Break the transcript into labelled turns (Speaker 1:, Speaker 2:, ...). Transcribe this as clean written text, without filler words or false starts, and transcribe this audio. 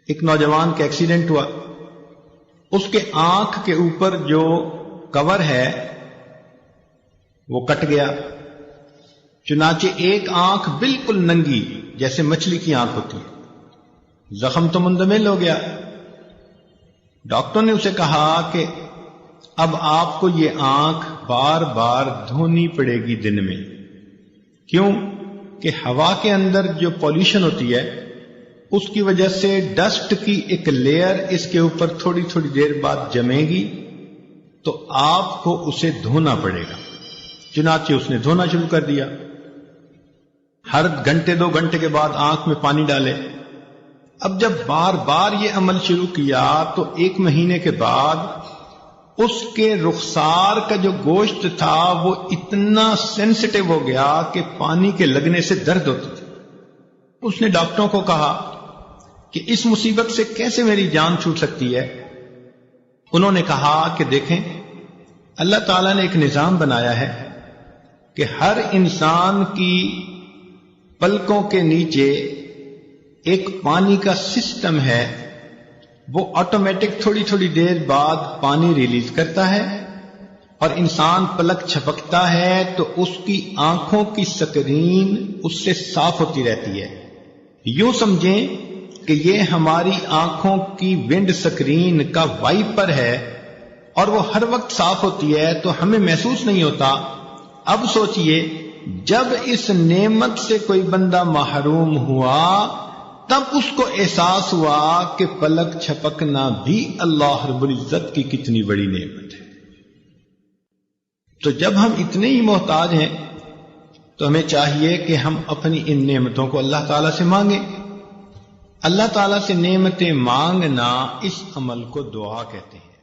Speaker 1: ایک نوجوان کا ایکسیڈنٹ ہوا، اس کے آنکھ کے اوپر جو کور ہے وہ کٹ گیا، چنانچہ ایک آنکھ بالکل ننگی جیسے مچھلی کی آنکھ ہوتی ہے، زخم تو مندمل ہو گیا۔ ڈاکٹر نے اسے کہا کہ اب آپ کو یہ آنکھ بار بار دھونی پڑے گی دن میں۔ کیوں؟ کہ ہوا کے اندر جو پولیوشن ہوتی ہے اس کی وجہ سے ڈسٹ کی ایک لیئر اس کے اوپر تھوڑی تھوڑی دیر بعد جمے گی، تو آپ کو اسے دھونا پڑے گا۔ چنانچہ اس نے دھونا شروع کر دیا، ہر گھنٹے 2 گھنٹے کے بعد آنکھ میں پانی ڈالے۔ اب جب بار بار یہ عمل شروع کیا تو 1 مہینے کے بعد اس کے رخسار کا جو گوشت تھا وہ اتنا سینسٹیو ہو گیا کہ پانی کے لگنے سے درد ہوتی تھی۔ اس نے ڈاکٹروں کو کہا کہ اس مصیبت سے کیسے میری جان چھوٹ سکتی ہے؟ انہوں نے کہا کہ دیکھیں، اللہ تعالیٰ نے ایک نظام بنایا ہے کہ ہر انسان کی پلکوں کے نیچے ایک پانی کا سسٹم ہے، وہ آٹومیٹک تھوڑی تھوڑی دیر بعد پانی ریلیز کرتا ہے، اور انسان پلک چھپکتا ہے تو اس کی آنکھوں کی سکرین اس سے صاف ہوتی رہتی ہے۔ یوں سمجھیں کہ یہ ہماری آنکھوں کی ونڈ سکرین کا وائپر ہے، اور وہ ہر وقت صاف ہوتی ہے تو ہمیں محسوس نہیں ہوتا۔ اب سوچئے، جب اس نعمت سے کوئی بندہ محروم ہوا تب اس کو احساس ہوا کہ پلک چھپکنا بھی اللہ رب العزت کی کتنی بڑی نعمت ہے۔ تو جب ہم اتنے ہی محتاج ہیں تو ہمیں چاہیے کہ ہم اپنی ان نعمتوں کو اللہ تعالیٰ سے مانگیں۔ اللہ تعالیٰ سے نعمتیں مانگنا اس عمل کو دعا کہتے ہیں۔